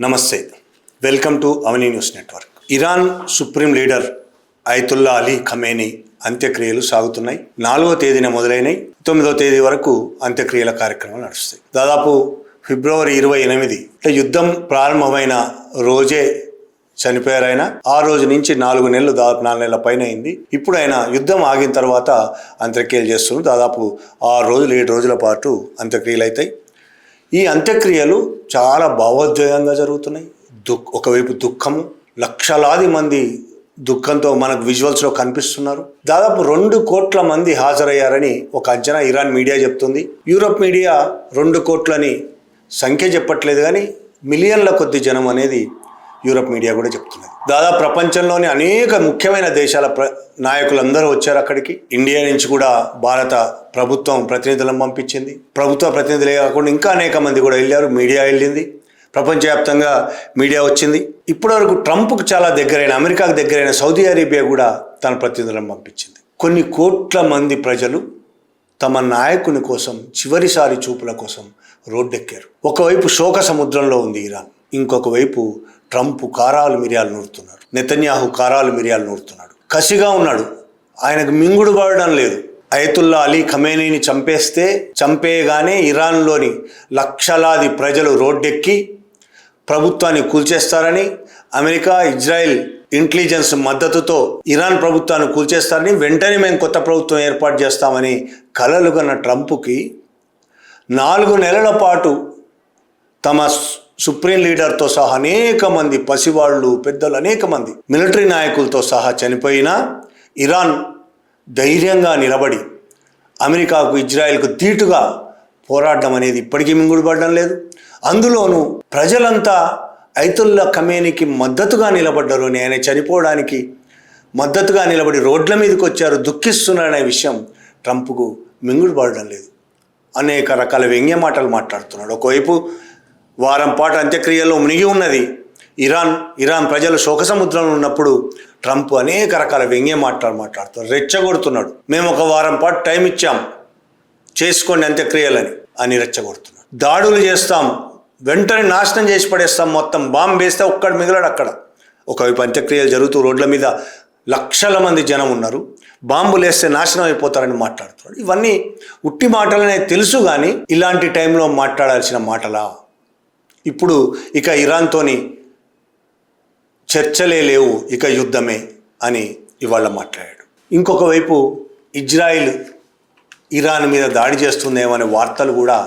నమస్తే, welcome to Avani news network. Iran supreme leader Ayatollah Ali Khamenei అంత్యక్రియలు సాగుతున్నాయి. 4వ తేదీన మొదలైనవి, 9వ తేదీ వరకు అంత్యక్రియల కార్యక్రమాలు నడుస్తాయి. దాదాపు ఫిబ్రవరి 28 యుద్ధం ప్రారంభమైన రోజే చనిపోయారు ఆయన. ఆ రోజు నుంచి 4 నెలలు, దాదాపు 4 నెలల పైన అయింది. ఇప్పుడు ఆయన యుద్ధం ఆగిన తర్వాత అంత్యక్రియలు చేస్తున్నారు. దాదాపు 6 రోజులు 7 రోజుల పాటు అంత్యక్రియలు అవుతాయి. ఈ అంత్యక్రియలు చాలా భావోద్వేగంగా జరుగుతున్నాయి. ఒకవైపు దుఃఖము, లక్షలాది మంది దుఃఖంతో మనకు విజువల్స్లో కనిపిస్తున్నారు. దాదాపు 2 కోట్ల మంది హాజరయ్యారని ఒక అంచనా ఇరాన్ మీడియా చెప్తుంది. యూరోప్ మీడియా 2 కోట్లని సంఖ్య చెప్పట్లేదు, కానీ మిలియన్ల కొద్ది జనం అనేది యూరోప్ మీడియా కూడా చెప్తున్నది. దాదాపు ప్రపంచంలోని అనేక ముఖ్యమైన దేశాల నాయకులందరూ వచ్చారు అక్కడికి. ఇండియా నుంచి కూడా భారత ప్రభుత్వం ప్రతినిధులను పంపించింది. ప్రభుత్వ ప్రతినిధులే కాకుండా ఇంకా అనేక మంది కూడా వెళ్ళారు. మీడియా వెళ్ళింది, ప్రపంచవ్యాప్తంగా మీడియా వచ్చింది. ఇప్పటివరకు ట్రంప్కు చాలా దగ్గరైన, అమెరికాకు దగ్గరైన సౌదీ అరేబియా కూడా తన ప్రతినిధులను పంపించింది. కొన్ని కోట్ల మంది ప్రజలు తమ నాయకుని కోసం, చివరిసారి చూపుల కోసం రోడ్డెక్కారు. ఒకవైపు శోక సముద్రంలో ఉంది ఇరాన్, ఇంకొక వైపు ట్రంప్ కారాలు మిరియాలు నూరుతున్నాడు. నెతన్యాహు కారాలు మిరియాలు నూరుతున్నాడు. కసిగా ఉన్నాడు, ఆయనకు మింగుడు పడడం లేదు. అయతుల్లా అలీ ఖమేనీని చంపేయగానే ఇరాన్లోని లక్షలాది ప్రజలు రోడ్డెక్కి ప్రభుత్వాన్ని కూల్చేస్తారని, అమెరికా, ఇజ్రాయెల్ ఇంటెలిజెన్స్ మద్దతుతో ఇరాన్ ప్రభుత్వాన్ని కూల్చేస్తారని, వెంటనే మేము కొత్త ప్రభుత్వం ఏర్పాటు చేస్తామని కలలుగన్న ట్రంప్కి 4 నెలల పాటు తమ సుప్రీం లీడర్తో సహా అనేక మంది పసివాళ్ళు, పెద్దలు, అనేక మంది మిలిటరీ నాయకులతో సహా చనిపోయినా ఇరాన్ ధైర్యంగా నిలబడి అమెరికాకు, ఇజ్రాయెల్కు ధీటుగా పోరాడడం అనేది ఇప్పటికీ మింగుడుపడడం లేదు. అందులోనూ ప్రజలంతా అయతుల్లా ఖమేనీకి మద్దతుగా నిలబడ్డారు. ఆయన చనిపోవడానికి మద్దతుగా నిలబడి రోడ్ల మీదకి వచ్చారు, దుఃఖిస్తున్నారనే విషయం ట్రంప్కు మింగుడుపడడం లేదు. అనేక రకాల వ్యంగ్య మాటలు మాట్లాడుతున్నాడు. ఒకవైపు వారం పాటు అంత్యక్రియల్లో మునిగి ఉన్నది ఇరాన్ ప్రజలు శోక సముద్రంలో ఉన్నప్పుడు ట్రంప్ అనేక రకాల వ్యంగ్య మాట్లాడుతున్నారు, రెచ్చగొడుతున్నాడు. మేము ఒక వారం పాటు టైం ఇచ్చాం, చేసుకోండి అంత్యక్రియలని అని రెచ్చగొడుతున్నాడు. దాడులు చేస్తాం, వెంటనే నాశనం చేసి పడేస్తాం, మొత్తం బాంబు వేస్తే ఒక్కడు మిగిలాడు అక్కడ. ఒకవైపు అంత్యక్రియలు జరుగుతూ రోడ్ల మీద లక్షల మంది జనం ఉన్నారు, బాంబులు వేస్తే నాశనం అయిపోతారని మాట్లాడుతున్నాడు. ఇవన్నీ ఉట్టి మాటలనే తెలుసు, కానీ ఇలాంటి టైంలో మాట్లాడాల్సిన మాటలా? ఇప్పుడు ఇక ఇరాన్తోని చర్చలే లేవు, ఇక యుద్ధమే అని ఇవాళ మాట్లాడాడు. ఇంకొక వైపు ఇజ్రాయిల్ ఇరాన్ మీద దాడి చేస్తుందేమనే వార్తలు కూడా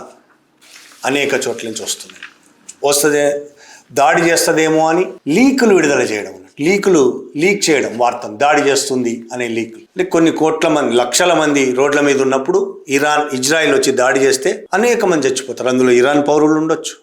అనేక చోట్ల నుంచి వస్తున్నాయి. దాడి చేస్తుందేమో అని లీకులు విడుదల చేయడం, లీక్ చేయడం, వార్తను దాడి చేస్తుంది అనే లీకులు. కొన్ని కోట్ల మంది, లక్షల మంది రోడ్ల మీద ఉన్నప్పుడు ఇజ్రాయిల్ వచ్చి దాడి చేస్తే అనేక మంది చచ్చిపోతారు. అందులో ఇరాన్ పౌరులు ఉండొచ్చు,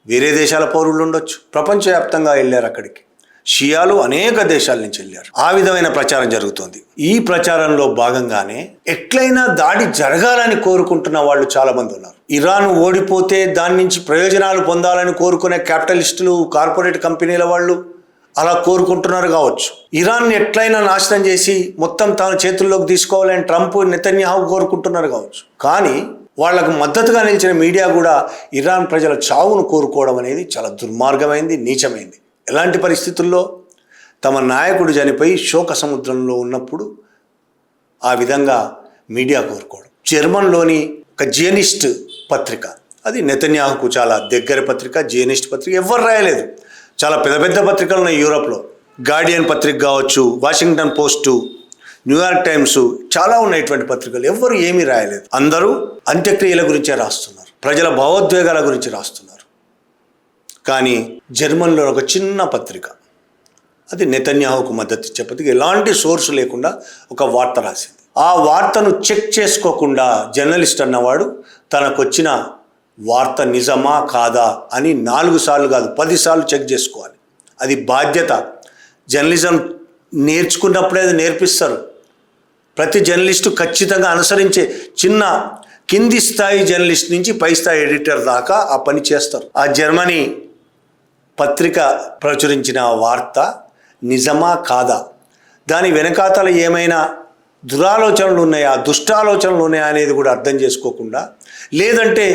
వేరే దేశాల పౌరులు ఉండొచ్చు. ప్రపంచవ్యాప్తంగా వెళ్ళారు అక్కడికి. షియాలు అనేక దేశాల నుంచి వెళ్ళారు. ఆ విధమైన ప్రచారం జరుగుతుంది. ఈ ప్రచారంలో భాగంగానే ఎట్లయినా దాడి జరగాలని కోరుకుంటున్న వాళ్ళు చాలా మంది ఉన్నారు. ఇరాన్ ఓడిపోతే దాని నుంచి ప్రయోజనాలు పొందాలని కోరుకునే క్యాపిటలిస్టులు, కార్పొరేట్ కంపెనీల వాళ్ళు అలా కోరుకుంటున్నారు కావచ్చు. ఇరాన్ ఎట్లయినా నాశనం చేసి మొత్తం తన చేతుల్లోకి తీసుకోవాలని ట్రంప్, నెతన్యాహు కోరుకుంటున్నారు కావచ్చు. కానీ వాళ్లకు మద్దతుగా నిలిచిన మీడియా కూడా ఇరాన్ ప్రజల చావును కోరుకోవడం అనేది చాలా దుర్మార్గమైంది, నీచమైంది. ఎలాంటి పరిస్థితుల్లో తమ నాయకుడు చనిపోయి శోక సముద్రంలో ఉన్నప్పుడు ఆ విధంగా మీడియా కోరుకోవడం. జర్మన్లోని ఒక జియనిస్ట్ పత్రిక, అది నెతన్యాహుకు చాలా దగ్గర పత్రిక, జియనిస్ట్ పత్రిక, ఎవరు రాయలేదు. చాలా పెద్ద పెద్ద పత్రికలు ఉన్నాయి యూరోప్లో, గార్డియన్ పత్రిక కావచ్చు, వాషింగ్టన్ పోస్టు, న్యూయార్క్ టైమ్స్, చాలా ఉన్నటువంటి పత్రికలు. ఎవ్వరు ఏమీ రాయలేదు. అందరూ అంత్యక్రియల గురించే రాస్తున్నారు, ప్రజల భావోద్వేగాల గురించి రాస్తున్నారు. కానీ జర్మన్లో ఒక చిన్న పత్రిక, అది నెతన్యాహుకు మద్దతు ఇచ్చే పత్రిక, ఎలాంటి సోర్సు లేకుండా ఒక వార్త రాసింది. ఆ వార్తను చెక్ చేసుకోకుండా జర్నలిస్ట్ అన్నవాడు తనకొచ్చిన వార్త నిజమా కాదా అని 4 సార్లు కాదు 10 సార్లు చెక్ చేసుకోవాలి. అది బాధ్యత. జర్నలిజం నేర్చుకున్నప్పుడే అది నేర్పిస్తారు. ప్రతి జర్నలిస్టు ఖచ్చితంగా అనుసరించే, చిన్న కింది స్థాయి జర్నలిస్ట్ నుంచి పై స్థాయి ఎడిటర్ దాకా ఆ పని చేస్తారు. ఆ జర్మనీ పత్రిక ప్రచురించిన వార్త నిజమా కాదా, దాని వెనకాతల ఏమైనా దురాలోచనలు ఉన్నాయా, దుష్టాలోచనలు ఉన్నాయా అనేది కూడా అర్థం చేసుకోకుండా, లేదంటే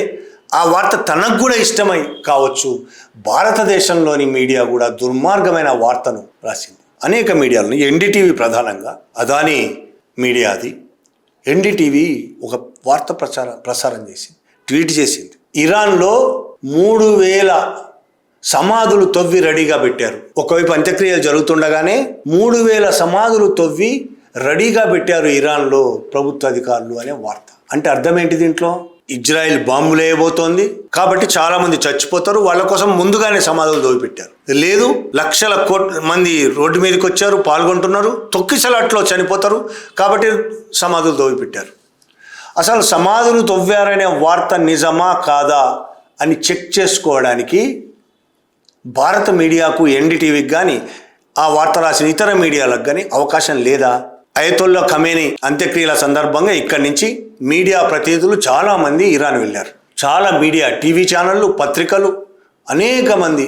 ఆ వార్త తనకు కూడా ఇష్టమై కావచ్చు, భారతదేశంలోని మీడియా కూడా దుర్మార్గమైన వార్తను రాసింది. అనేక మీడియాలను, ఎన్డీటీవీ ప్రధానంగా, అదానీ మీడియా అది, ఎన్డీటీవీ ఒక వార్త ప్రసారం చేసింది, ట్వీట్ చేసింది. ఇరాన్లో 3000 సమాధులు తవ్వి రెడీగా పెట్టారు. ఒకవైపు అంత్యక్రియలు జరుగుతుండగానే 3000 సమాధులు తవ్వి రెడీగా పెట్టారు ఇరాన్లో ప్రభుత్వ అధికారులు అనే వార్త. అంటే అర్థం ఏంటి? దీంట్లో ఇజ్రాయెల్ బాంబులు వేయబోతోంది కాబట్టి చాలా మంది చచ్చిపోతారు, వాళ్ళ కోసం ముందుగానే సమాధులు తవ్వి పెట్టారు. లేదు, లక్షల మంది రోడ్డు మీదకి వచ్చారు, పాల్గొంటున్నారు, తొక్కిసలాట్లో చనిపోతారు కాబట్టి సమాధులు తవ్వి పెట్టారు. అసలు సమాధులు తవ్వారనే వార్త నిజమా కాదా అని చెక్ చేసుకోవడానికి భారత మీడియాకు, ఎన్డీటీవీకి కానీ, ఆ వార్త రాసిన ఇతర మీడియాలకు కానీ అవకాశం లేదా? అయతొల్లా ఖమేనీ అంత్యక్రియల సందర్భంగా ఇక్కడి నుంచి మీడియా ప్రతినిధులు చాలామంది ఇరాన్ వెళ్ళారు. చాలా మీడియా, టీవీ ఛానళ్ళు, పత్రికలు, అనేక మంది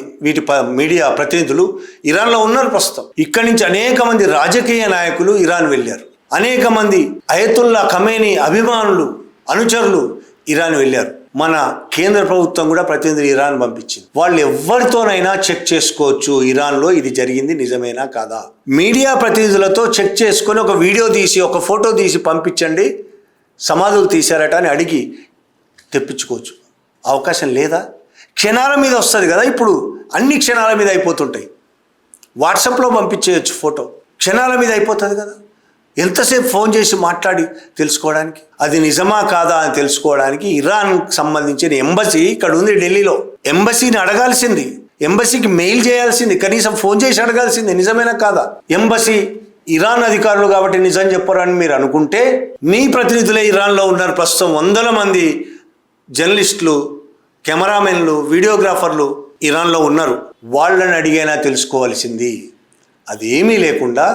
మీడియా ప్రతినిధులు ఇరాన్లో ఉన్నారు ప్రస్తుతం. ఇక్కడి నుంచి అనేక మంది రాజకీయ నాయకులు ఇరాన్ వెళ్ళారు. అనేక మంది అయతుల్లా ఖమేనీ అభిమానులు, అనుచరులు ఇరాన్ వెళ్ళారు. మన కేంద్ర ప్రభుత్వం కూడా ప్రతినిధులు ఇరాన్ పంపించింది. వాళ్ళు ఎవరితోనైనా చెక్ చేసుకోవచ్చు ఇరాన్లో ఇది జరిగింది నిజమేనా కాదా. మీడియా ప్రతినిధులతో చెక్ చేసుకొని ఒక వీడియో తీసి, ఒక ఫోటో తీసి పంపించండి, సమాధులు తీశారట అని అడిగి తెప్పించుకోవచ్చు. అవకాశం లేదా? క్షణాల మీద వస్తుంది కదా, ఇప్పుడు అన్ని క్షణాల మీద అయిపోతుంటాయి. వాట్సాప్లో పంపించేయచ్చు ఫోటో, క్షణాల మీద అయిపోతుంది కదా. ఎంతసేపు ఫోన్ చేసి మాట్లాడి తెలుసుకోవడానికి, అది నిజమా కాదా అని తెలుసుకోవడానికి ఇరాన్కి సంబంధించిన ఎంబసీ ఇక్కడ ఉంది ఢిల్లీలో. ఎంబసీని అడగాల్సింది, ఎంబసీకి మెయిల్ చేయాల్సింది, కనీసం ఫోన్ చేసి అడగాల్సింది నిజమేనా కాదా. ఎంబసీ ఇరాన్ అధికారులు కాబట్టి నిజం చెప్పరని మీరు అనుకుంటే, మీ ప్రతినిధులే ఇరాన్లో ఉన్నారు ప్రస్తుతం. 100 మంది జర్నలిస్టులు, కెమెరామెన్లు, వీడియోగ్రాఫర్లు ఇరాన్లో ఉన్నారు. వాళ్ళని అడిగైనా తెలుసుకోవాల్సింది. అదేమీ లేకుండా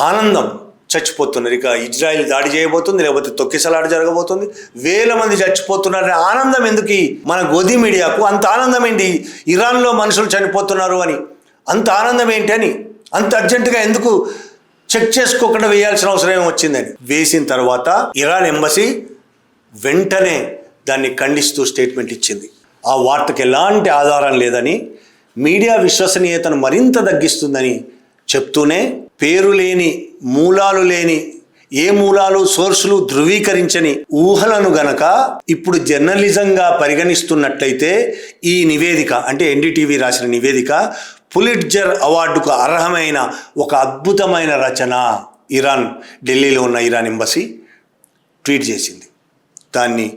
ఆనందం, చచ్చిపోతున్నారు, ఇక ఇజ్రాయెల్ దాడి చేయబోతుంది, లేకపోతే తొక్కిసలాట జరగబోతుంది, 1000 మంది చచ్చిపోతున్నారనే ఆనందం ఎందుకు మన గోధి మీడియాకు? అంత ఆనందం ఏంటి ఇరాన్లో మనుషులు చనిపోతున్నారు అని? అంత ఆనందం ఏంటి అని అంత అర్జెంటుగా ఎందుకు చెక్ చేసుకోకుండా వేయాల్సిన అవసరం ఏమొచ్చిందని వేసిన తర్వాత ఇరాన్ ఎంబసీ వెంటనే దాన్ని ఖండిస్తూ స్టేట్మెంట్ ఇచ్చింది. ఆ వార్తకు ఎలాంటి ఆధారం లేదని, మీడియా విశ్వసనీయతను మరింత తగ్గిస్తుందని చెప్తూనే, పేరు లేని, మూలాలు లేని, ఏ మూలాలు, సోర్సులు ధృవీకరించని ఊహలను గనక ఇప్పుడు జర్నలిజంగా పరిగణిస్తున్నట్లయితే ఈ నివేదిక, అంటే ఎన్డీటీవీ రాసిన నివేదిక, పులిట్జర్ అవార్డుకు అర్హమైన ఒక అద్భుతమైన రచన. ఇరాన్, ఢిల్లీలో ఉన్న ఇరాన్ ఎంబసీ ట్వీట్ చేసింది. దాన్ని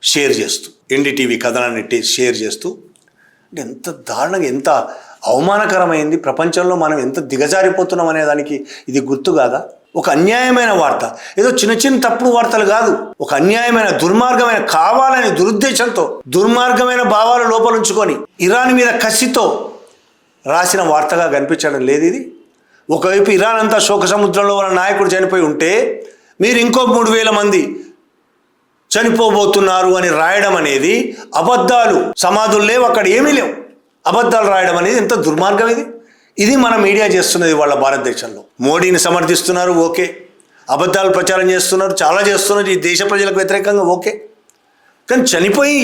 షేర్ చేస్తూ, ఎన్డీటీవీ కథనాన్ని షేర్ చేస్తూ, అంటే ఎంత దారుణంగా, ఎంత అవమానకరమైంది, ప్రపంచంలో మనం ఎంత దిగజారిపోతున్నాం అనే దానికి ఇది గుర్తు కాదా? ఒక అన్యాయమైన వార్త, ఏదో చిన్న చిన్న తప్పుడు వార్తలు కాదు, ఒక అన్యాయమైన, దుర్మార్గమైన, కావాలని దురుద్దేశంతో దుర్మార్గమైన భావాలు లోపలుంచుకొని ఇరాన్ మీద కసితో రాసిన వార్తగా కనిపించడం లేదు ఇది. ఒకవైపు ఇరాన్ అంతా శోక సముద్రంలో ఉన్న నాయకుడు చనిపోయి ఉంటే, మీరు ఇంకో 3000 మంది చనిపోబోతున్నారు అని రాయడం అనేది అబద్ధాలు. సమాధులు లేవు, అక్కడ ఏమీ లేవు, అబద్ధాలు రాయడం అనేది ఎంత దుర్మార్గం ఇది. ఇది మన మీడియా చేస్తున్నది వాళ్ళ భారతదేశంలో. మోడీని సమర్థిస్తున్నారు, ఓకే, అబద్ధాలు ప్రచారం చేస్తున్నారు, చాలా చేస్తున్నారు, ఈ దేశ ప్రజలకు వ్యతిరేకంగా, ఓకే. కానీ చనిపోయి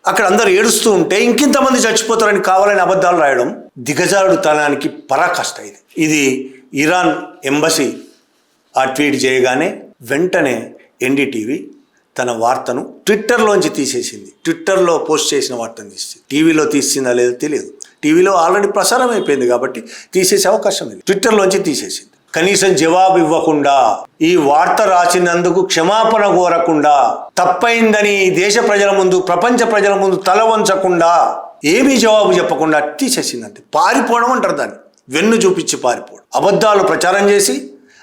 అక్కడ అందరు ఏడుస్తూ ఉంటే ఇంకింతమంది చచ్చిపోతారని కావాలని అబద్ధాలు రాయడం దిగజారుడుతనానికి పరాకాష్ట ఇది. ఇది ఇరాన్ ఎంబసీ ఆ ట్వీట్ చేయగానే వెంటనే ఎన్డీటీవీ తన వార్తను ట్విట్టర్లోంచి తీసేసింది. ట్విట్టర్లో పోస్ట్ చేసిన వార్తను తీసింది. టీవీలో తీసిందా లేదో తెలియదు, టీవీలో ఆల్రెడీ ప్రసారం అయిపోయింది కాబట్టి తీసేసే అవకాశం లేదు. ట్విట్టర్లోంచి తీసేసింది. కనీసం జవాబు ఇవ్వకుండా, ఈ వార్త రాసినందుకు క్షమాపణ కోరకుండా, తప్పైందని దేశ ప్రజల ముందు, ప్రపంచ ప్రజల ముందు తల వంచకుండా, ఏమీ జవాబు చెప్పకుండా తీసేసిందంటే పారిపోవడం అంటారు దాన్ని. వెన్ను చూపించి పారిపోవడం, అబద్ధాలు ప్రచారం చేసి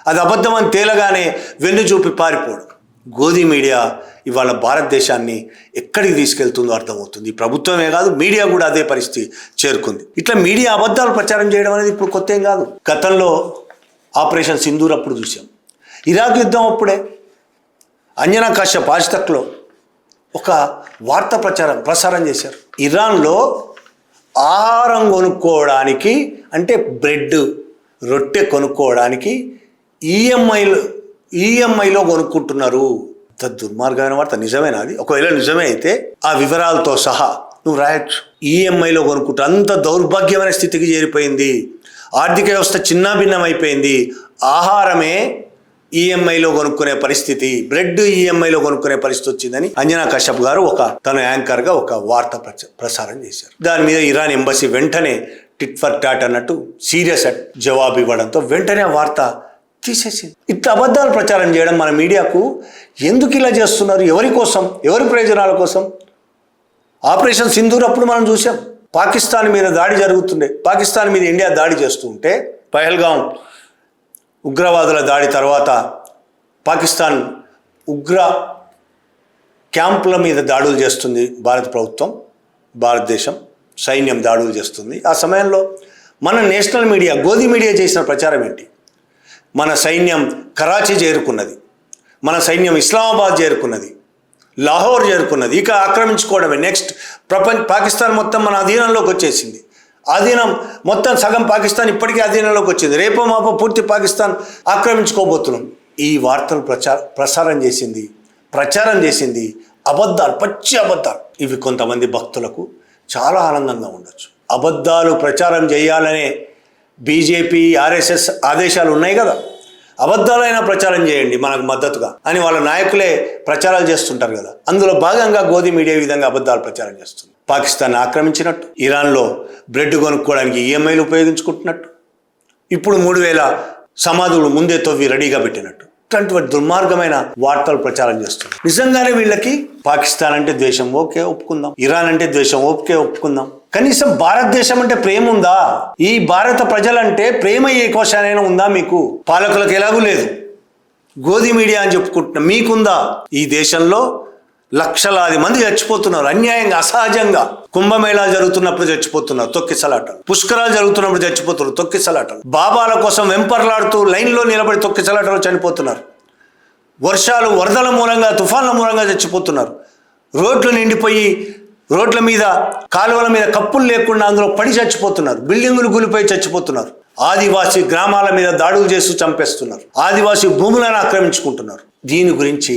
అది అబద్ధం అని తేలగానే వెన్ను చూపి పారిపోవడం. గోధి మీడియా ఇవాళ భారతదేశాన్ని ఎక్కడికి తీసుకెళ్తుందో అర్థమవుతుంది. ప్రభుత్వమే కాదు, మీడియా కూడా అదే పరిస్థితి చేరుకుంది. ఇట్లా మీడియా అబద్ధాలు ప్రచారం చేయడం అనేది ఇప్పుడు కొత్త ఏం కాదు. గతంలో ఆపరేషన్ సింధూర్ అప్పుడు చూసాం, ఇరాక్ యుద్ధం అప్పుడే అంజనా కశ్యప్ ఆజ్తక్లో ఒక వార్త ప్రసారం చేశారు. ఇరాన్లో ఆహారం కొనుక్కోవడానికి, అంటే బ్రెడ్, రొట్టె కొనుక్కోవడానికి ఈఎంఐలో కొనుక్కుంటున్నారు. ఇంత దుర్మార్గమైన వార్త నిజమేనా? అది ఒకవేళ నిజమే అయితే ఆ వివరాలతో సహా నువ్వు రాయొచ్చు. ఈఎంఐలో కొనుక్కుంటూ అంత దౌర్భాగ్యమైన స్థితికి చేరిపోయింది, ఆర్థిక వ్యవస్థ చిన్నాభిన్నం అయిపోయింది. ఆహారమే ఈఎంఐలో కొనుక్కునే పరిస్థితి, బ్రెడ్ ఈఎంఐలో కొనుక్కునే పరిస్థితి వచ్చిందని అంజనా కశ్యప్ గారు తన యాంకర్గా ఒక వార్త ప్రసారం చేశారు. దాని మీద ఇరాన్ ఎంబసీ వెంటనే టిట్ ఫర్ టాట్ అన్నట్టు సీరియస్ జవాబు ఇవ్వడంతో వెంటనే ఆ వార్త తీసేసింది. ఇట్లా అబద్ధాలు ప్రచారం చేయడం మన మీడియాకు ఎందుకు ఇలా చేస్తున్నారు? ఎవరి కోసం, ఎవరి ప్రయోజనాల కోసం? ఆపరేషన్ సింధూర్ అప్పుడు మనం చూసాం, పాకిస్తాన్ మీద దాడి జరుగుతుండే, పాకిస్తాన్ మీద ఇండియా దాడి చేస్తూ ఉంటే, పహల్గాం ఉగ్రవాదుల దాడి తర్వాత పాకిస్తాన్ ఉగ్ర క్యాంపుల మీద దాడులు చేస్తుంది భారత ప్రభుత్వం, భారతదేశం సైన్యం దాడులు చేస్తుంది. ఆ సమయంలో మన నేషనల్ మీడియా, గోధి మీడియా చేసిన ప్రచారం ఏంటి? మన సైన్యం కరాచీ చేరుకున్నది, మన సైన్యం ఇస్లామాబాద్ చేరుకున్నది, లాహోర్ చేరుకున్నది, ఇక ఆక్రమించుకోవడమే. నెక్స్ట్ పాకిస్తాన్ మొత్తం మన అధీనంలోకి వచ్చేసింది. అధీనం మొత్తం సగం పాకిస్తాన్ ఇప్పటికే అధీనంలోకి వచ్చింది, రేపో మాపో పూర్తి పాకిస్తాన్ ఆక్రమించుకోబోతున్నాం. ఈ వార్తలు ప్రచారం చేసింది అబద్ధాలు, పచ్చి అబద్ధాలు. ఇవి కొంతమంది భక్తులకు చాలా ఆనందంగా ఉండొచ్చు. అబద్ధాలు ప్రచారం చేయాలనే బీజేపీ ఆర్ఎస్ఎస్ ఆదేశాలు ఉన్నాయి కదా, అబద్ధాలైనా ప్రచారం చేయండి మనకు మద్దతుగా అని వాళ్ళ నాయకులే ప్రచారాలు చేస్తుంటారు కదా. అందులో భాగంగా గోధి మీడియా ఈ విధంగా అబద్ధాలు ప్రచారం చేస్తుంది. పాకిస్తాన్ ఆక్రమించినట్టు, ఇరాన్లో బ్రెడ్ కొనుక్కోవడానికి ఈఎంఐలు ఉపయోగించుకుంటున్నట్టు, ఇప్పుడు 3000 సమాధులు ముందే తవ్వి రెడీగా పెట్టినట్టు, ఇట్లాంటి దుర్మార్గమైన వార్తలు ప్రచారం చేస్తుంది. నిజంగానే వీళ్ళకి పాకిస్తాన్ అంటే ద్వేషం, ఓకే ఒప్పుకుందాం. ఇరాన్ అంటే ద్వేషం, ఓకే ఒప్పుకుందాం. కనీసం భారతదేశం అంటే ప్రేమ ఉందా? ఈ భారత ప్రజలంటే ప్రేమ ఏ కోశానైనా ఉందా మీకు? పాలకులకు ఎలాగూ లేదు. గోధి మీడియా అని చెప్పుకుంటున్నా, మీకుందా? ఈ దేశంలో లక్షలాది మంది చచ్చిపోతున్నారు అన్యాయంగా, అసహజంగా. కుంభమేళా జరుగుతున్నప్పుడు చచ్చిపోతున్నారు, తొక్కిసలాటలు. పుష్కరాలు జరుగుతున్నప్పుడు చచ్చిపోతున్నారు, తొక్కిసలాటలు. బాబాల కోసం వెంపర్లాడుతూ లైన్లో నిలబడి తొక్కిసలాటలు చనిపోతున్నారు. వర్షాలు, వరదల మూలంగా, తుఫాన్ల మూలంగా చచ్చిపోతున్నారు. రోడ్లు నిండిపోయి రోడ్ల మీద, కాలువల మీద కప్పులు లేకుండా అందులో పడి చచ్చిపోతున్నారు. బిల్డింగులు కూలిపోయి చచ్చిపోతున్నారు. ఆదివాసీ గ్రామాల మీద దాడులు చేస్తూ చంపేస్తున్నారు. ఆదివాసీ భూములను ఆక్రమించుకుంటున్నారు. దీని గురించి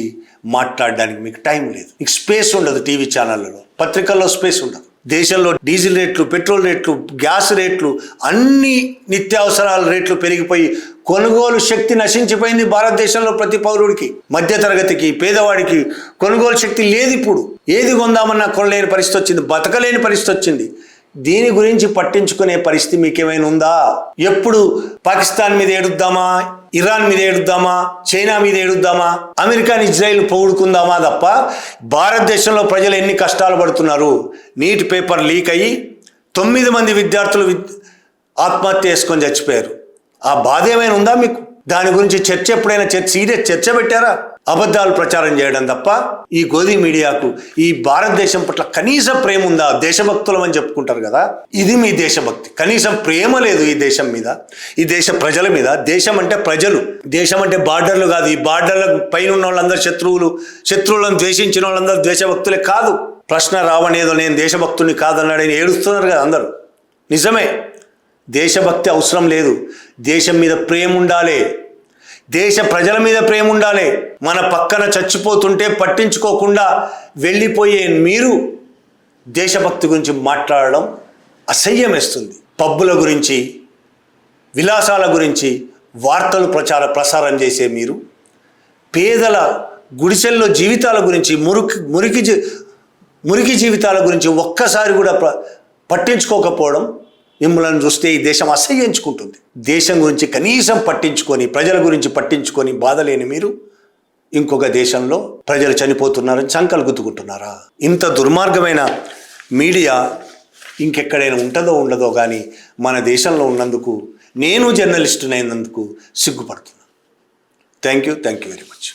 మాట్లాడడానికి మీకు టైం లేదు, మీకు స్పేస్ ఉండదు. టీవీ ఛానళ్లలో, పత్రికల్లో స్పేస్ ఉండదు. దేశంలో డీజిల్ రేట్లు, పెట్రోల్ రేట్లు, గ్యాస్ రేట్లు, అన్ని నిత్యావసరాల రేట్లు పెరిగిపోయి కొనుగోలు శక్తి నశించిపోయింది భారతదేశంలో. ప్రతి పౌరుడికి, మధ్యతరగతికి, పేదవాడికి కొనుగోలు శక్తి లేదు. ఇప్పుడు ఏది కొందామన్నా కొనలేని పరిస్థితి వచ్చింది, బతకలేని పరిస్థితి వచ్చింది. దీని గురించి పట్టించుకునే పరిస్థితి మీకేమైనా ఉందా? ఎప్పుడు పాకిస్తాన్ మీద ఏడుద్దామా, ఇరాన్ మీద ఏడుద్దామా, చైనా మీద ఏడుద్దామా, అమెరికాని ఇజ్రాయిల్ పొగుడుకుందామా తప్ప భారతదేశంలో ప్రజలు ఎన్ని కష్టాలు పడుతున్నారు. నీట్ పేపర్ లీక్ అయ్యి 9 మంది విద్యార్థులు ఆత్మహత్య చేసుకొని చచ్చిపోయారు. ఆ బాధ ఏమైనా ఉందా మీకు? దాని గురించి చర్చ ఎప్పుడైనా సీరియస్ చర్చ పెట్టారా? అబద్ధాలు ప్రచారం చేయడం తప్ప ఈ గోధి మీడియాకు ఈ భారతదేశం పట్ల కనీస ప్రేమ ఉందా? దేశభక్తులం అని చెప్పుకుంటారు కదా, ఇది మీ దేశభక్తి. కనీసం ప్రేమ లేదు ఈ దేశం మీద, ఈ దేశ ప్రజల మీద. దేశం అంటే ప్రజలు, దేశం అంటే బార్డర్లు కాదు. ఈ బార్డర్ల పైన ఉన్న వాళ్ళందరూ శత్రువులను ద్వేషించిన వాళ్ళందరూ దేశభక్తులే కాదు. ప్రశ్న రావనేదో నేను దేశభక్తుని కాదన్నాడని ఏడుస్తున్నారు కదా అందరూ. నిజమే, దేశభక్తి అవసరం లేదు. దేశం మీద ప్రేమ ఉండాలి, దేశ ప్రజల మీద ప్రేమ ఉండాలి. మన పక్కన చచ్చిపోతుంటే పట్టించుకోకుండా వెళ్ళిపోయే మీరు దేశభక్తి గురించి మాట్లాడడం అసహ్యం వేస్తుంది. పబ్బుల గురించి, విలాసాల గురించి వార్తలు ప్రసారం చేసే మీరు పేదల గుడిసెల్లో జీవితాల గురించి, మురికి జీవితాల గురించి ఒక్కసారి కూడా పట్టించుకోకపోవడం మిమ్మల్ని చూస్తే ఈ దేశం అసహ్యించుకుంటుంది. దేశం గురించి కనీసం పట్టించుకొని, ప్రజల గురించి పట్టించుకొని బాధ లేని మీరు ఇంకొక దేశంలో ప్రజలు చనిపోతున్నారని చంకలు గుద్దుకుంటున్నారా? ఇంత దుర్మార్గమైన మీడియా ఇంకెక్కడైనా ఉంటుందో ఉండదో కానీ మన దేశంలో ఉన్నందుకు, నేను జర్నలిస్టునైనందుకు సిగ్గుపడుతున్నాను. Thank you very much.